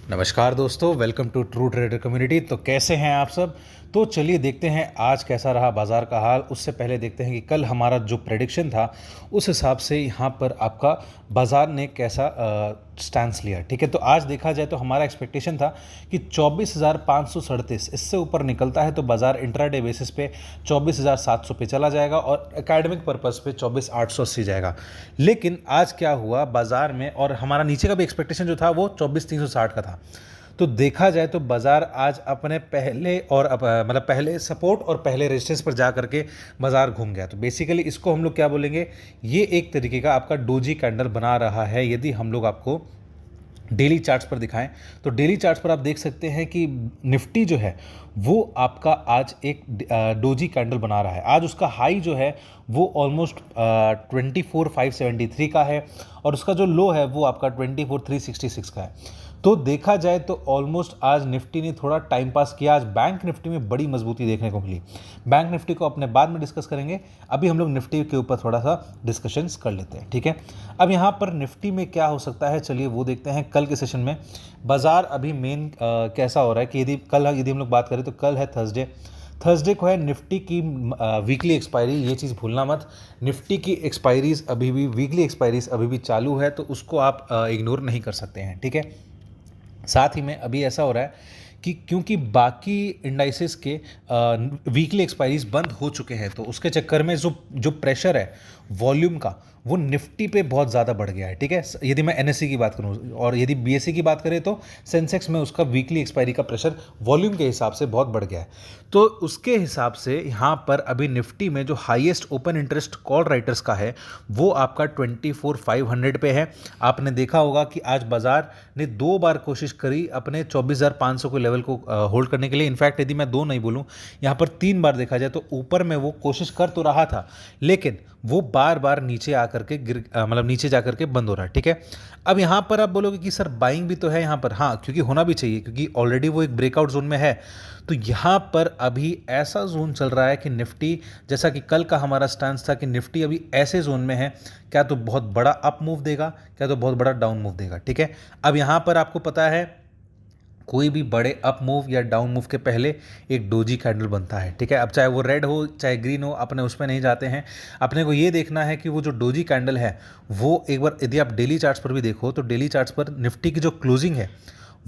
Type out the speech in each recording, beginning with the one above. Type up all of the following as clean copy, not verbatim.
नमस्कार दोस्तों, welcome to true trader community. तो कैसे हैं आप सब। तो चलिए देखते हैं आज कैसा रहा बाज़ार का हाल। उससे पहले देखते हैं कि कल हमारा जो प्रेडिक्शन था उस हिसाब से यहाँ पर आपका बाज़ार ने कैसा स्टैंस लिया। ठीक है, तो आज देखा जाए तो हमारा एक्सपेक्टेशन था कि 24,537 इससे ऊपर निकलता है तो बाज़ार इंट्राडे बेसिस पे 24,700 पे चला जाएगा और एकेडमिक पर्पस पे 24,880 जाएगा। लेकिन आज क्या हुआ बाज़ार में, और हमारा नीचे का भी एक्सपेक्टेशन जो था वो 24,360 का था। तो देखा जाए तो बाज़ार आज अपने पहले और मतलब पहले सपोर्ट और पहले रेजिस्टेंस पर जा करके बाज़ार घूम गया। तो बेसिकली इसको हम लोग क्या बोलेंगे, ये एक तरीके का आपका डोजी कैंडल बना रहा है। यदि हम लोग आपको डेली चार्ट्स पर दिखाएं तो डेली चार्ट्स पर आप देख सकते हैं कि निफ्टी जो है वो आपका आज एक डोजी कैंडल बना रहा है। आज उसका हाई जो है वो ऑलमोस्ट 24,573 का है और उसका जो लो है वो आपका 24,366 का है। तो देखा जाए तो ऑलमोस्ट आज निफ्टी ने थोड़ा टाइम पास किया। आज बैंक निफ्टी में बड़ी मजबूती देखने को मिली। बैंक निफ्टी को अपने बाद में डिस्कस करेंगे, अभी हम लोग निफ्टी के ऊपर थोड़ा सा डिस्कशंस कर लेते हैं। ठीक है, अब यहाँ पर निफ्टी में क्या हो सकता है चलिए वो देखते हैं। कल के सेशन में बाजार अभी मेन कैसा हो रहा है कि यदि हम लोग बात करें तो कल है थर्सडे को है निफ्टी की वीकली एक्सपायरी। ये चीज़ भूलना मत, निफ्टी की एक्सपायरीज अभी भी, वीकली एक्सपायरीज अभी भी चालू है, तो उसको आप इग्नोर नहीं कर सकते हैं। ठीक है, साथ ही में अभी ऐसा हो रहा है कि क्योंकि बाकी इंडाइसेस के वीकली एक्सपायरीज बंद हो चुके हैं, तो उसके चक्कर में जो जो प्रेशर है वॉल्यूम का वो निफ्टी पे बहुत ज़्यादा बढ़ गया है। ठीक है, यदि मैं एनएससी की बात करूं और यदि बीएससी की बात करें तो सेंसेक्स में उसका वीकली एक्सपायरी का प्रेशर वॉल्यूम के हिसाब से बहुत बढ़ गया है। तो उसके हिसाब से यहाँ पर अभी निफ्टी में जो highest open interest call writers का है वो आपका 24,500 पे है। आपने देखा होगा कि आज बाजार ने 2 बार कोशिश करी अपने 24,500 के लेवल को होल्ड करने के लिए। इनफैक्ट यदि मैं 2 नहीं बोलूँ, यहाँ पर 3 बार देखा जाए तो ऊपर में वो कोशिश कर तो रहा था, लेकिन वो बार बार नीचे आकर के मतलब नीचे जा करके बंद हो रहा है। ठीक है, अब यहाँ पर आप बोलोगे कि सर बाइंग भी तो है यहाँ पर। हाँ, क्योंकि होना भी चाहिए, क्योंकि ऑलरेडी वो एक ब्रेकआउट जोन में है। तो यहाँ पर अभी ऐसा जोन चल रहा है कि निफ्टी, जैसा कि कल का हमारा स्टांस था कि निफ्टी अभी ऐसे जोन में है, क्या तो बहुत बड़ा अप मूव देगा, क्या तो बहुत बड़ा डाउन मूव देगा। ठीक है, अब यहाँ पर आपको पता है कोई भी बड़े अप मूव या डाउन मूव के पहले एक डोजी कैंडल बनता है। ठीक है, अब चाहे वो रेड हो चाहे ग्रीन हो, अपने उसमें नहीं जाते हैं। अपने को ये देखना है कि वो जो डोजी कैंडल है वो एक बार यदि आप डेली चार्ट्स पर भी देखो तो डेली चार्ट्स पर निफ्टी की जो क्लोजिंग है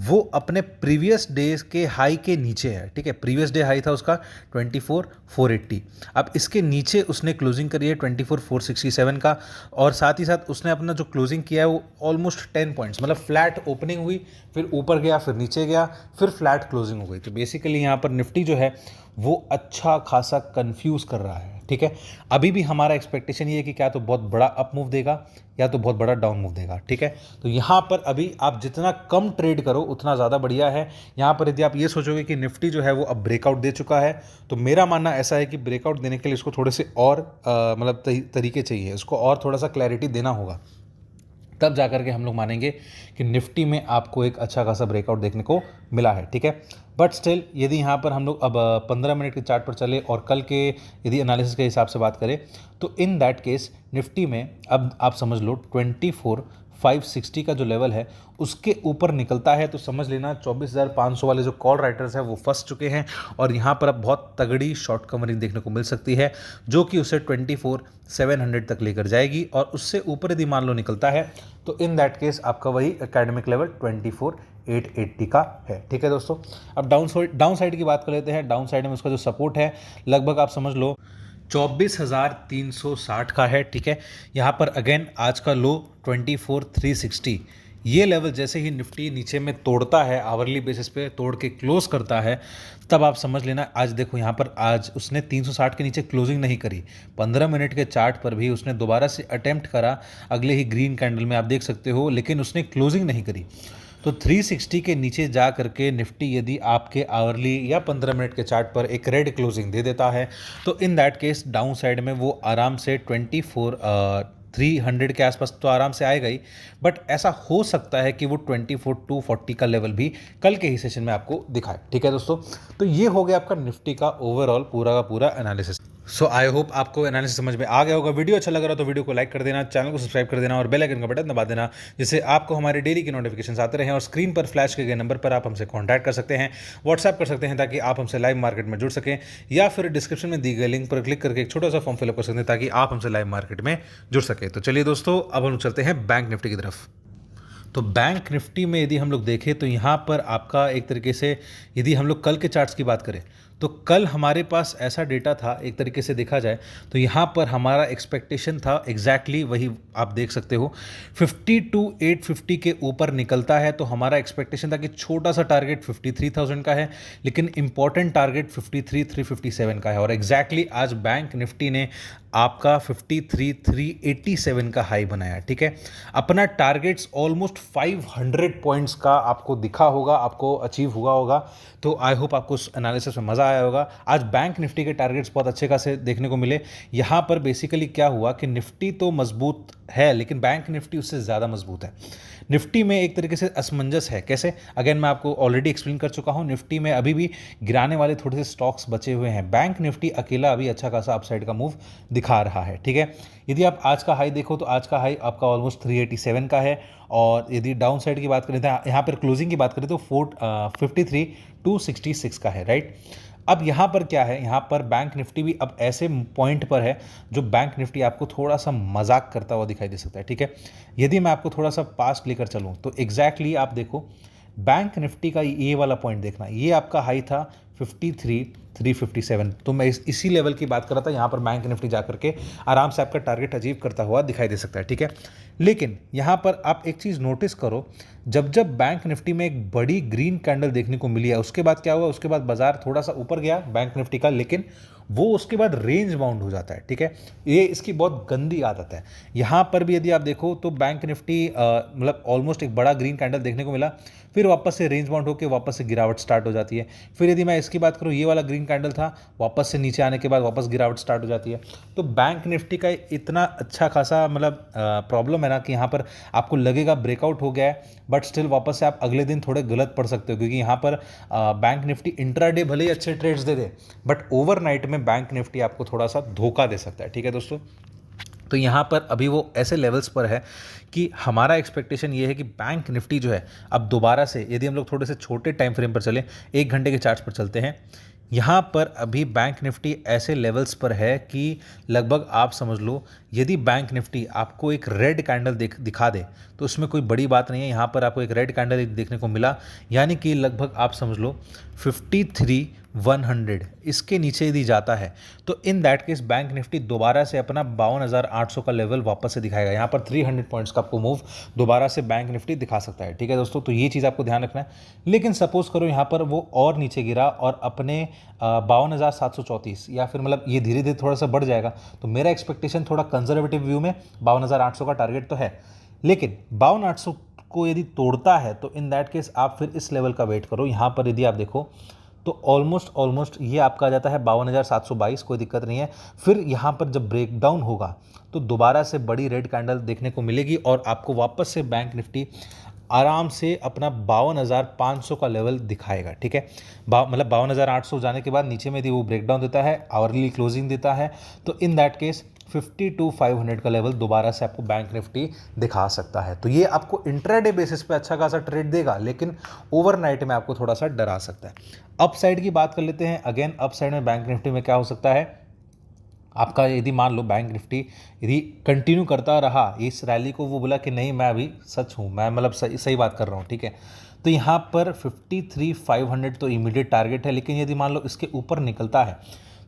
वो अपने प्रीवियस डेज के हाई के नीचे है। ठीक है, प्रीवियस डे हाई था उसका 24,480। अब इसके नीचे उसने क्लोजिंग करी है 24,467 का, और साथ ही साथ उसने अपना जो क्लोजिंग किया है वो ऑलमोस्ट 10 पॉइंट्स, मतलब फ्लैट ओपनिंग हुई, फिर ऊपर गया, फिर नीचे गया, फिर फ्लैट क्लोजिंग हो गई। तो बेसिकली यहाँ पर निफ्टी जो है वो अच्छा खासा कंफ्यूज कर रहा है। ठीक है, अभी भी हमारा एक्सपेक्टेशन ये है कि क्या तो बहुत बड़ा अप मूव देगा या तो बहुत बड़ा डाउन मूव देगा। ठीक है, तो यहाँ पर अभी आप जितना कम ट्रेड करो उतना ज़्यादा बढ़िया है। यहाँ पर यदि आप ये सोचोगे कि निफ्टी जो है वो अब ब्रेकआउट दे चुका है, तो मेरा मानना ऐसा है कि ब्रेकआउट देने के लिए इसको थोड़े से और मतलब तरीके चाहिए, इसको और थोड़ा सा क्लैरिटी देना होगा, तब जाकर के हम लोग मानेंगे कि निफ्टी में आपको एक अच्छा खासा ब्रेकआउट देखने को मिला है। ठीक है, बट स्टिल यदि यहाँ पर हम लोग अब 15 मिनट के चार्ट पर चले और कल के यदि एनालिसिस के हिसाब से बात करें तो इन दैट केस निफ्टी में अब आप समझ लो 24,560 का जो लेवल है उसके ऊपर निकलता है तो समझ लेना 24,500 वाले जो कॉल राइटर्स हैं वो फंस चुके हैं और यहाँ पर अब बहुत तगड़ी शॉर्ट कवरिंग देखने को मिल सकती है, जो कि उसे 24,700 तक लेकर जाएगी। और उससे ऊपर यदि मान लो निकलता है तो इन दैट केस आपका वही एकेडमिक लेवल 24,880 का है। ठीक है दोस्तों, अब डाउन साइड की बात कर लेते हैं। डाउन साइड में उसका जो सपोर्ट है लगभग आप समझ लो 24,360 का है। ठीक है, यहाँ पर अगेन आज का लो 24,360, ये लेवल जैसे ही निफ्टी नीचे में तोड़ता है, आवरली बेसिस पे तोड़ के क्लोज करता है, तब आप समझ लेना। आज देखो यहाँ पर आज उसने 360 के नीचे क्लोजिंग नहीं करी, 15 मिनट के चार्ट पर भी उसने दोबारा से अटेम्प्ट करा अगले ही ग्रीन कैंडल में, आप देख सकते हो, लेकिन उसने क्लोजिंग नहीं करी। तो 360 के नीचे जा करके निफ्टी यदि आपके आवरली या 15 मिनट के चार्ट पर एक रेड क्लोजिंग दे देता है तो in that case down side में वो आराम से 24,300 के आसपास तो आराम से आएगा ही, बट ऐसा हो सकता है कि वो 24,240 का लेवल भी कल के ही सेशन में आपको दिखाए। ठीक है दोस्तों, तो ये हो गया आपका निफ्टी का ओवरऑल पूरा का पूरा एनालिसिस। सो आई होप आपको एनालिसिस समझ में आ गया होगा। वीडियो अच्छा लग रहा हो तो वीडियो को लाइक कर देना, चैनल को सब्सक्राइब कर देना और बेल आइकन का बटन दबा देना, जिससे आपको हमारे डेली के नोटिफिकेशन आते रहें। और स्क्रीन पर फ्लैश किए गए नंबर पर आप हमसे कॉन्टैक्ट कर सकते हैं, व्हाट्सएप कर सकते हैं, ताकि आप हमसे लाइव मार्केट में जुड़ सकें, या फिर डिस्क्रिप्शन में दी गई लिंक पर क्लिक करके एक छोटा सा फॉर्म फिलअप कर सकते हैं, ताकि आप हमसे लाइव मार्केट में जुड़ सके। तो चलिए दोस्तों, अब हम चलते हैं बैंक निफ्टी की तरफ। तो बैंक निफ्टी में यदि हम लोग देखें तो यहाँ पर आपका एक तरीके से, यदि हम लोग कल के चार्ट्स की बात करें तो कल हमारे पास ऐसा डेटा था, एक तरीके से देखा जाए तो यहाँ पर हमारा एक्सपेक्टेशन था एग्जैक्टली वही आप देख सकते हो, 52,850 के ऊपर निकलता है तो हमारा एक्सपेक्टेशन था कि छोटा सा टारगेट 53,000 का है, लेकिन इंपॉर्टेंट टारगेट 53,357 का है। और एग्जैक्टली आज बैंक निफ्टी ने आपका 53,387 का हाई बनाया। ठीक है, अपना टारगेट्स ऑलमोस्ट 500 पॉइंट्स का आपको दिखा होगा, आपको अचीव हुआ होगा। तो आई होप आपको उस एनालिसिस में मज़ा आया होगा। आज बैंक निफ्टी के टारगेट्स बहुत अच्छे खासे देखने को मिले। यहाँ पर बेसिकली क्या हुआ कि निफ्टी तो मजबूत है, लेकिन बैंक निफ्टी उससे ज़्यादा मजबूत है। निफ्टी में एक तरीके से असमंजस है। कैसे? अगेन मैं आपको ऑलरेडी एक्सप्लेन कर चुका हूँ। निफ्टी में अभी भी गिराने वाले थोड़े से स्टॉक्स बचे हुए हैं। बैंक निफ्टी अकेला अभी अच्छा खासा अपसाइड का मूव दिखा रहा है। ठीक है, यदि आप आज का हाई देखो तो आज का हाई आपका ऑलमोस्ट 387 का है, और यदि डाउन साइड की बात करें तो यहाँ पर क्लोजिंग की बात करें तो 53,266 का है। राइट, अब यहाँ पर क्या है, यहाँ पर बैंक निफ्टी भी अब ऐसे पॉइंट पर है जो बैंक निफ्टी आपको थोड़ा सा मजाक करता हुआ दिखाई दे सकता है। ठीक है, यदि मैं आपको थोड़ा सा पास्ट लेकर चलूँ तो एग्जैक्टली आप देखो, बैंक निफ्टी का ये वाला पॉइंट देखना, ये आपका हाई था 53,357। तो मैं इसी लेवल की बात कर रहा था। यहाँ पर बैंक निफ्टी जाकर के आराम से आपका टारगेट अचीव करता हुआ दिखाई दे सकता है। ठीक है, लेकिन यहाँ पर आप एक चीज़ नोटिस करो, जब जब बैंक निफ्टी में एक बड़ी ग्रीन कैंडल देखने को मिली है, उसके बाद क्या हुआ, उसके बाद बाजार थोड़ा सा ऊपर गया बैंक निफ्टी का, लेकिन वो उसके बाद रेंज बाउंड हो जाता है। ठीक है, ये इसकी बहुत गंदी आदत है। यहाँ पर भी यदि आप देखो तो बैंक निफ्टी मतलब ऑलमोस्ट एक बड़ा ग्रीन कैंडल देखने को मिला, फिर वापस से रेंज बाउंड होकर वापस से गिरावट स्टार्ट हो जाती है। फिर यदि मैं इसकी बात करूँ, ये वाला ग्रीन कैंडल था, वापस से नीचे आने के बाद वापस गिरावट स्टार्ट हो जाती है। तो बैंक निफ्टी का इतना अच्छा खासा मतलब प्रॉब्लम है ना कि यहाँ पर आपको लगेगा ब्रेकआउट हो गया है, बट स्टिल वापस से आप अगले दिन थोड़े गलत पड़ सकते हो, क्योंकि यहाँ पर बैंक निफ्टी इंट्राडे भले ही अच्छे ट्रेड्स दे दे, बट ओवरनाइट में बैंक निफ्टी आपको थोड़ा सा धोखा दे सकता है। ठीक है दोस्तों, तो यहाँ पर अभी वो ऐसे लेवल्स पर है कि हमारा एक्सपेक्टेशन ये है कि बैंक निफ्टी जो है अब दोबारा से, यदि हम लोग थोड़े से छोटे टाइम फ्रेम पर चलें, 1 घंटे के चार्ट्स पर चलते हैं, यहाँ पर अभी बैंक निफ्टी ऐसे लेवल्स पर है कि लगभग आप समझ लो, यदि बैंक निफ्टी आपको एक रेड कैंडल दिखा दे तो उसमें कोई बड़ी बात नहीं है। यहाँ पर आपको एक रेड कैंडल देखने को मिला, यानी कि लगभग आप समझ लो 53,100 इसके नीचे यदि जाता है तो in that case bank Nifty दोबारा से अपना 52,800 का लेवल वापस से दिखाएगा। यहाँ पर 300 पॉइंट्स का आपको मूव दोबारा से बैंक निफ्टी दिखा सकता है। ठीक है दोस्तों, तो ये चीज़ आपको ध्यान रखना है। लेकिन सपोज करो यहाँ पर वो और नीचे गिरा और अपने 52,734 या फिर मतलब ये धीरे धीरे थोड़ा सा बढ़ जाएगा, तो मेरा एक्सपेक्टेशन थोड़ा कंजर्वेटिव व्यू में 52,800 का टारगेट तो है, लेकिन 52,800 को यदि तोड़ता है तो इन दैट केस आप फिर इस लेवल का वेट करो। यहाँ पर यदि आप देखो तो ऑलमोस्ट ये आपका आ जाता है 52,722, कोई दिक्कत नहीं है। फिर यहाँ पर जब ब्रेकडाउन होगा तो दोबारा से बड़ी रेड कैंडल देखने को मिलेगी और आपको वापस से बैंक निफ्टी आराम से अपना 52,500 का लेवल दिखाएगा। ठीक है, मतलब 52,800 जाने के बाद नीचे में यदि वो ब्रेकडाउन देता है, आवरली क्लोजिंग देता है, तो इन दैट केस 52,500 का लेवल दोबारा से आपको बैंक निफ्टी दिखा सकता है। तो ये आपको इंट्राडे बेसिस पे अच्छा खासा ट्रेड देगा, लेकिन ओवरनाइट में आपको थोड़ा सा डरा सकता है। अप साइड की बात कर लेते हैं। अगेन अप साइड में बैंक निफ्टी में क्या हो सकता है, आपका यदि मान लो बैंक निफ्टी यदि कंटिन्यू करता रहा इस रैली को, वो बोला कि नहीं मैं अभी सच हूँ, मैं मतलब सही बात कर रहा हूँ। ठीक है, तो यहाँ पर 53,500 तो इमीडिएट टारगेट है, लेकिन यदि मान लो इसके ऊपर निकलता है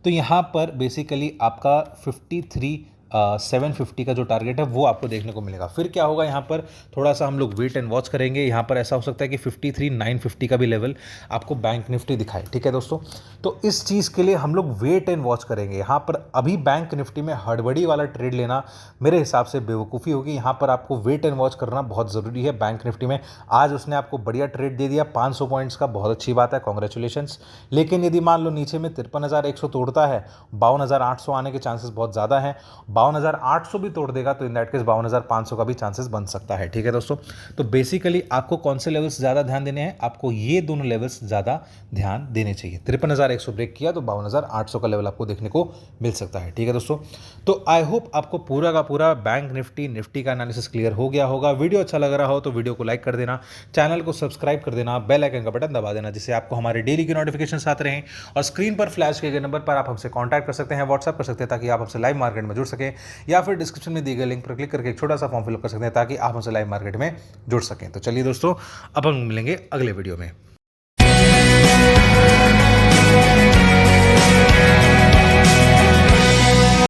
तो यहाँ पर बेसिकली आपका 53,750 का जो टारगेट है वो आपको देखने को मिलेगा। फिर क्या होगा, यहाँ पर थोड़ा सा हम लोग वेट एंड वॉच करेंगे। यहाँ पर ऐसा हो सकता है कि 53,950 का भी लेवल आपको बैंक निफ्टी दिखाए। ठीक है दोस्तों, तो इस चीज़ के लिए हम लोग वेट एंड वॉच करेंगे। यहाँ पर अभी बैंक निफ्टी में हड़बड़ी वाला ट्रेड लेना मेरे हिसाब से बेवकूफ़ी होगी। यहाँ पर आपको वेट एंड वॉच करना बहुत ज़रूरी है। बैंक निफ्टी में आज उसने आपको बढ़िया ट्रेड दे दिया 500 पॉइंट्स का, बहुत अच्छी बात है, कॉन्ग्रेचुलेशंस। लेकिन यदि मान लो नीचे में 53,100 तोड़ता है, 52,800 आने के चांसेस बहुत ज़्यादा हैं। 52,800 भी तोड़ देगा तो इन दैट केस 52,500 का भी चांसेस बन सकता है। ठीक है दोस्तों, तो बेसिकली आपको कौन से लेवल्स ज़्यादा ध्यान देने हैं, आपको ये दोनों लेवल्स ज़्यादा ध्यान देने चाहिए। 53,100 ब्रेक किया तो 52,800 का लेवल आपको देखने को मिल सकता है। ठीक है दोस्तों, तो आई होप आपको पूरा का पूरा बैंक निफ्टी का एनालिसिस क्लियर हो गया होगा। वीडियो अच्छा लग रहा हो तो वीडियो को लाइक कर देना, चैनल को सब्सक्राइब कर देना, बेल आइकन का बटन दबा देना, जिससे आपको हमारे डेली के नोटिफिकेशन आते रहें। और स्क्रीन पर फ्लैश किए गए नंबर पर आप हमसे कॉन्टैक्ट कर सकते हैं, व्हाट्सअप कर सकते हैं ताकि आप हमसे लाइव मार्केट में जुड़ सकें, या फिर डिस्क्रिप्शन में दिए गए लिंक पर क्लिक करके एक छोटा सा फॉर्म फिलअप कर सकते हैं ताकि आप हमसे लाइव मार्केट में जुड़ सकें। तो चलिए दोस्तों, अब हम मिलेंगे अगले वीडियो में।